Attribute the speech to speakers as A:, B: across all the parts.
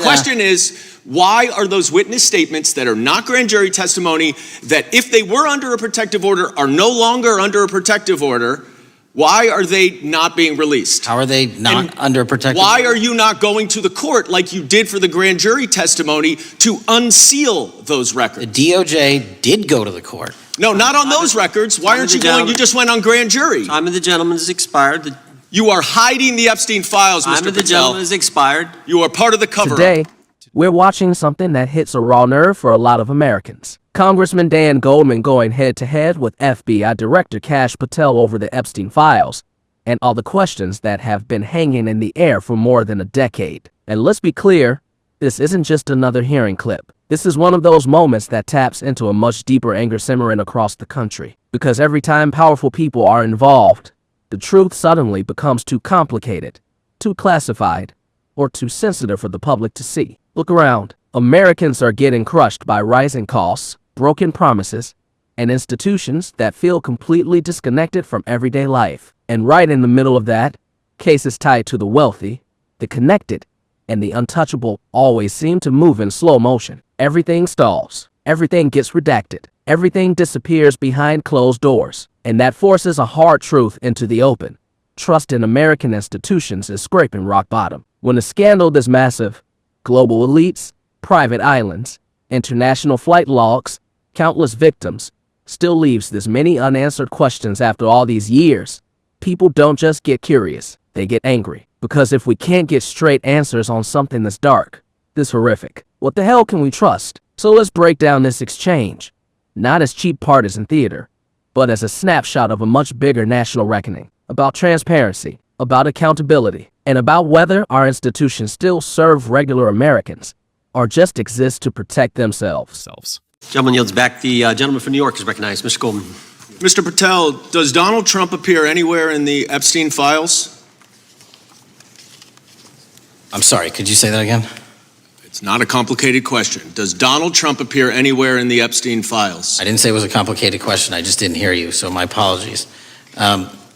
A: Question is, why are those witness statements that are not grand jury testimony, that if they were under a protective order are no longer under a protective order, why are they not being released?
B: How are they not under a protective
A: order? Why
B: order?
A: are you not going to the court like you did for the grand jury testimony to unseal those records?
B: The DOJ did go to the court.
A: No, not on those records. Why aren't you going? You just went on grand jury.
C: Time of the gentleman has expired.
A: You are hiding the Epstein files, Mr. Patel.
C: Time of the gentleman has expired.
A: You are part of the cover-up.
D: Today, we're watching something that hits a raw nerve for a lot of Americans. Congressman Dan Goldman going head-to-head with FBI Director Kash Patel over the Epstein files and all the questions that have been hanging in the air for more than a decade. And let's be clear, this isn't just another hearing clip. This is one of those moments that taps into a much deeper anger simmering across the country. Because every time powerful people are involved, the truth suddenly becomes too complicated, too classified, or too sensitive for the public to see. Look around. Americans are getting crushed by rising costs, broken promises, and institutions that feel completely disconnected from everyday life. And right in the middle of that, cases tied to the wealthy, the connected, and the untouchable always seem to move in slow motion. Everything stalls. Everything gets redacted. Everything disappears behind closed doors. And that forces a hard truth into the open. Trust in American institutions is scraping rock bottom. When a scandal this massive, global elites, private islands, international flight logs, countless victims, still leaves this many unanswered questions after all these years, people don't just get curious, they get angry. Because if we can't get straight answers on something this dark, this horrific, what the hell can we trust? So let's break down this exchange, not as cheap partisan theater, but as a snapshot of a much bigger national reckoning, about transparency, about accountability, and about whether our institutions still serve regular Americans or just exist to protect themselves.
C: Gentleman yields back. The gentleman from New York is recognized. Mr. Goldman.
A: Mr. Patel, does Donald Trump appear anywhere in the Epstein files?
B: I'm sorry, could you say that again?
A: It's not a complicated question. Does Donald Trump appear anywhere in the Epstein files?
B: I didn't say it was a complicated question. I just didn't hear you, so my apologies.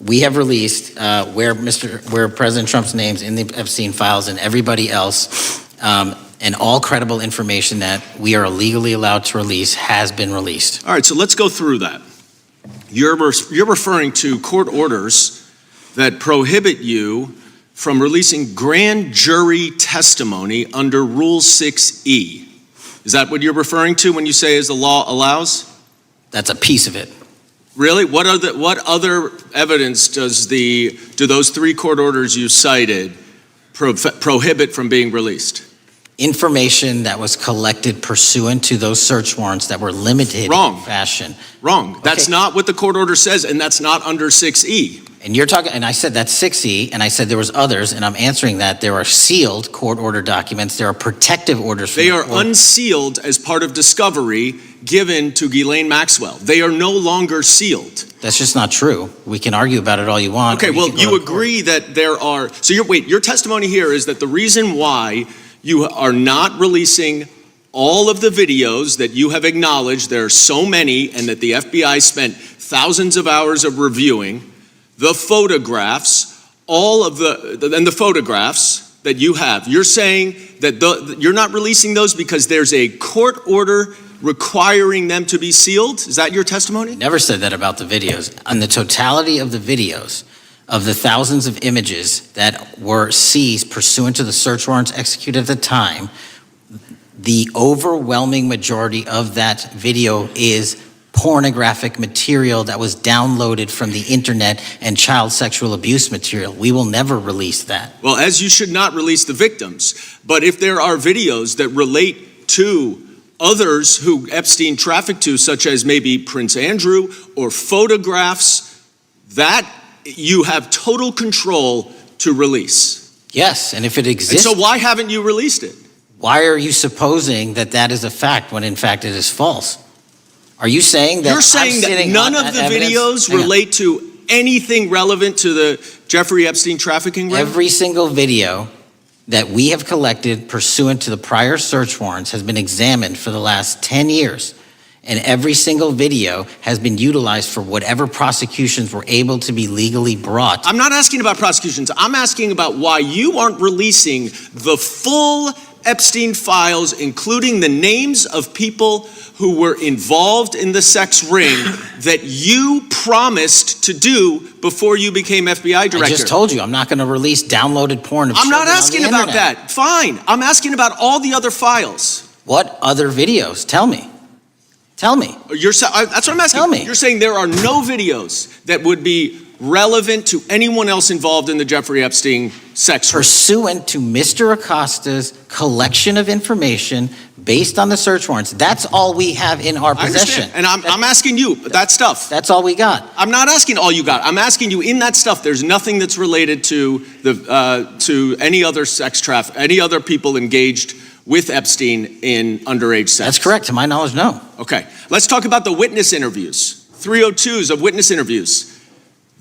B: We have released where President Trump's name's in the Epstein files and everybody else, and all credible information that we are legally allowed to release has been released.
A: All right, so let's go through that. You're referring to court orders that prohibit you from releasing grand jury testimony under Rule 6E. Is that what you're referring to when you say as the law allows?
B: That's a piece of it.
A: Really? What other evidence do those three court orders you cited prohibit from being released?
B: Information that was collected pursuant to those search warrants that were limited in fashion.
A: Wrong. That's not what the court order says, and that's not under 6E.
B: And you're talking, and I said that's 6E, and I said there was others, and I'm answering that there are sealed court order documents. There are protective orders.
A: They are unsealed as part of discovery given to Ghislaine Maxwell. They are no longer sealed.
B: That's just not true. We can argue about it all you want.
A: Okay, well, you agree that there are, so your testimony here is that the reason why you are not releasing all of the videos that you have acknowledged, there are so many, and that the FBI spent thousands of hours of reviewing, the photographs, and the photographs that you have. You're saying that you're not releasing those because there's a court order requiring them to be sealed? Is that your testimony?
B: Never said that about the videos. On the totality of the videos, of the thousands of images that were seized pursuant to the search warrants executed at the time, the overwhelming majority of that video is pornographic material that was downloaded from the internet and child sexual abuse material. We will never release that.
A: Well, as you should not release the victims, but if there are videos that relate to others who Epstein trafficked to, such as maybe Prince Andrew, or photographs, that you have total control to release.
B: Yes, and if it exists.
A: And so why haven't you released it?
B: Why are you supposing that that is a fact when in fact it is false? Are you saying that
A: you're saying that none of the videos relate to anything relevant to the Jeffrey Epstein trafficking ring?
B: Every single video that we have collected pursuant to the prior search warrants has been examined for the last 10 years. And every single video has been utilized for whatever prosecutions were able to be legally brought.
A: I'm not asking about prosecutions. I'm asking about why you aren't releasing the full Epstein files, including the names of people who were involved in the sex ring that you promised to do before you became FBI director?
B: I just told you, I'm not going to release downloaded porn of
A: I'm not
B: children on
A: asking
B: the
A: about
B: internet.
A: that. Fine. I'm asking about all the other files.
B: What other videos? Tell me. Tell me.
A: That's what I'm asking.
B: Tell me.
A: You're saying there are no videos that would be relevant to anyone else involved in the Jeffrey Epstein sex ring.
B: Pursuant to Mr. Acosta's collection of information based on the search warrants. That's all we have in our
A: I
B: possession.
A: understand. And I'm asking you that stuff.
B: That's all we got.
A: I'm not asking all you got. I'm asking you in that stuff. There's nothing that's related to to any other sex traffic, any other people engaged with Epstein in underage sex.
B: That's correct. To my knowledge, no.
A: Okay. Let's talk about the witness interviews. 302s of witness interviews.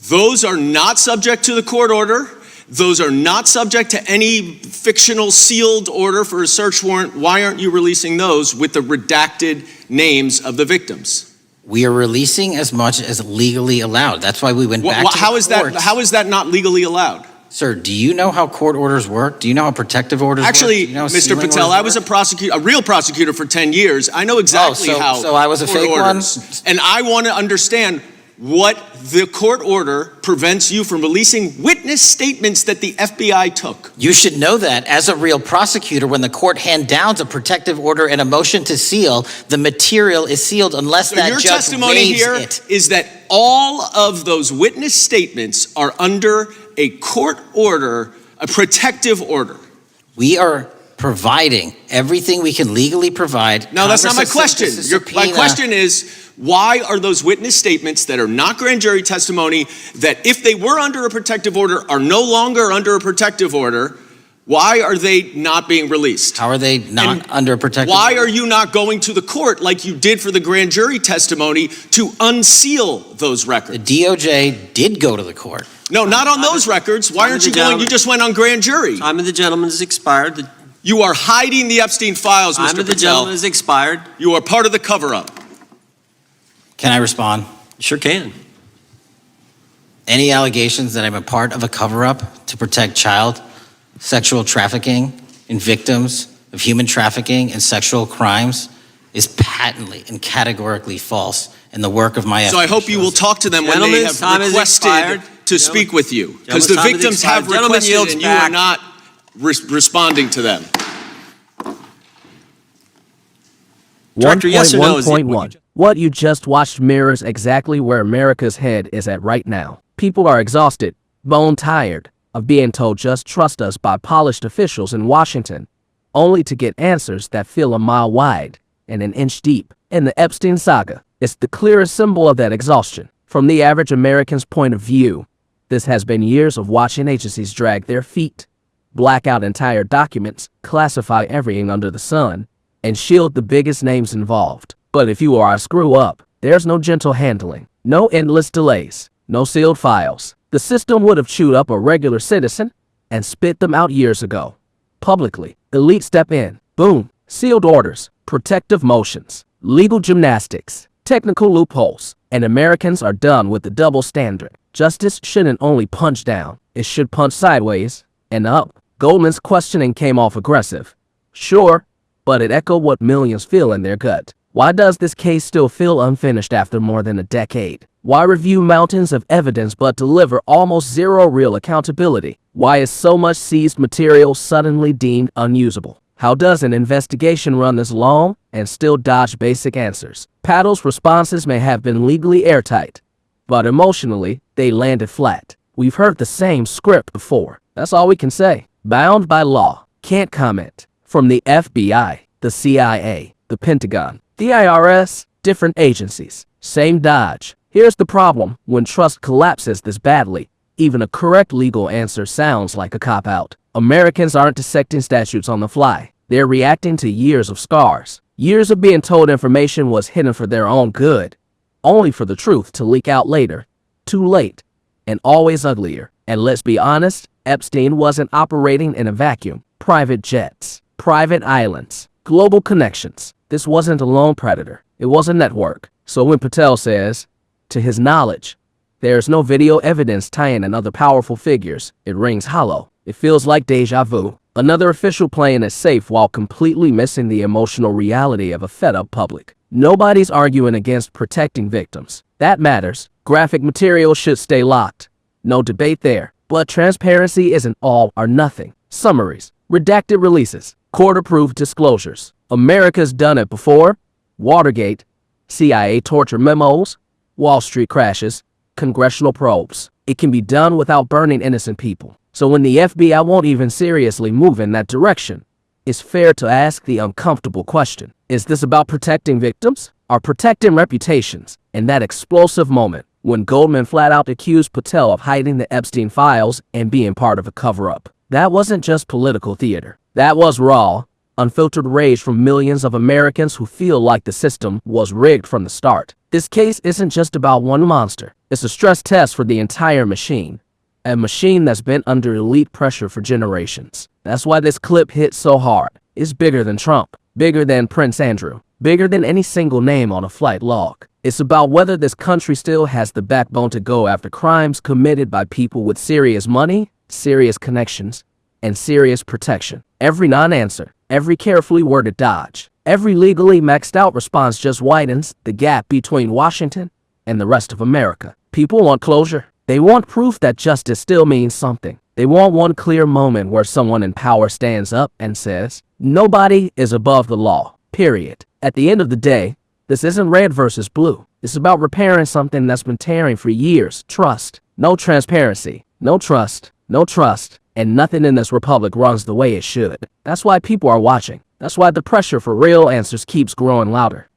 A: Those are not subject to the court order. Those are not subject to any fictional sealed order for a search warrant. Why aren't you releasing those with the redacted names of the victims?
B: We are releasing as much as legally allowed. That's why we went back to the
A: How is that not legally allowed?
B: Sir, do you know how court orders work? Do you know how protective orders
A: Actually,
B: work? Do you know how
A: Mr.
B: sealing
A: Patel,
B: orders
A: I was
B: work?
A: a real prosecutor for 10 years. I know exactly how.
B: So I was a
A: court
B: fake
A: orders.
B: one?
A: And I want to understand what the court order prevents you from releasing witness statements that the FBI took.
B: You should know that as a real prosecutor, when the court hand downs a protective order and a motion to seal, the material is sealed unless
A: So
B: that
A: your
B: judge
A: testimony
B: waives
A: here
B: it.
A: is that all of those witness statements are under a court order, a protective order.
B: We are providing everything we can legally provide.
A: No, that's not my
B: Congress has
A: question.
B: sent us a
A: My
B: subpoena.
A: question is, why are those witness statements that are not grand jury testimony, that if they were under a protective order are no longer under a protective order, why are they not being released?
B: How are they not
A: And
B: under a protective
A: Why
B: order?
A: are you not going to the court like you did for the grand jury testimony to unseal those
B: The
A: records?
B: DOJ did go to the court.
A: No, not on those records. Why aren't you going? You just went on grand jury.
C: Time of the gentleman has expired. The
A: You are hiding the Epstein files,
C: time
A: Mr.
C: of the
A: Patel.
C: gentleman has expired.
A: You are part of the cover-up.
B: Can I respond?
C: Sure can.
B: Any allegations that I'm a part of a cover-up to protect child sexual trafficking and victims of human trafficking and sexual crimes is patently and categorically false in the work of my
A: So I hope you will talk to them when they
C: Gentlemen's time
A: have
C: has
A: requested
C: expired.
A: to speak with you. Because the
C: Gentlemen's time has
A: victims have
C: expired. Gentleman
A: requested
C: yields
A: and you are
C: back.
A: not responding to them.
C: Director, yes or no, is it-
D: 1.1. What you just watched mirrors exactly where America's head is at right now. People are exhausted, bone tired, of being told just trust us by polished officials in Washington, only to get answers that feel a mile wide and an inch deep. In the Epstein saga, it's the clearest symbol of that exhaustion. From the average American's point of view, this has been years of watching agencies drag their feet, black out entire documents, classify everything under the sun, and shield the biggest names involved. But if you are a screw up, there's no gentle handling, no endless delays, no sealed files. The system would have chewed up a regular citizen and spit them out years ago. Publicly, elite step in, boom, sealed orders, protective motions, legal gymnastics, technical loopholes, and Americans are done with the double standard. Justice shouldn't only punch down, it should punch sideways and up. Goldman's questioning came off aggressive. Sure, but it echoed what millions feel in their gut. Why does this case still feel unfinished after more than a decade? Why review mountains of evidence but deliver almost zero real accountability? Why is so much seized material suddenly deemed unusable? How does an investigation run this long and still dodge basic answers? Patel's responses may have been legally airtight, but emotionally, they landed flat. We've heard the same script before. That's all we can say. Bound by law. Can't comment. From the FBI, the CIA, the Pentagon, the IRS, different agencies. Same dodge. Here's the problem. When trust collapses this badly, even a correct legal answer sounds like a cop-out. Americans aren't dissecting statutes on the fly. They're reacting to years of scars. Years of being told information was hidden for their own good, only for the truth to leak out later. Too late, and always uglier. And let's be honest, Epstein wasn't operating in a vacuum. Private jets, private islands, global connections. This wasn't a lone predator. It was a network. So when Patel says, to his knowledge, there's no video evidence tying in other powerful figures, it rings hollow. It feels like deja vu. Another official playing it safe while completely missing the emotional reality of a fed-up public. Nobody's arguing against protecting victims. That matters. Graphic material should stay locked. No debate there. But transparency isn't all or nothing. Summaries, redacted releases, court-approved disclosures. America's done it before. Watergate, CIA torture memos, Wall Street crashes, congressional probes. It can be done without burning innocent people. So when the FBI won't even seriously move in that direction, it's fair to ask the uncomfortable question. Is this about protecting victims or protecting reputations? In that explosive moment, when Goldman flat out accused Patel of hiding the Epstein files and being part of a cover-up, that wasn't just political theater. That was raw, unfiltered rage from millions of Americans who feel like the system was rigged from the start. This case isn't just about one monster. It's a stress test for the entire machine. A machine that's been under elite pressure for generations. That's why this clip hit so hard. It's bigger than Trump, bigger than Prince Andrew, bigger than any single name on a flight log. It's about whether this country still has the backbone to go after crimes committed by people with serious money, serious connections, and serious protection. Every non-answer, every carefully worded dodge, every legally maxed out response just widens the gap between Washington and the rest of America. People want closure. They want proof that justice still means something. They want one clear moment where someone in power stands up and says, nobody is above the law, period. At the end of the day, this isn't red versus blue. It's about repairing something that's been tearing for years. Trust. No transparency. No trust. No trust. And nothing in this republic runs the way it should. That's why people are watching. That's why the pressure for real answers keeps growing louder.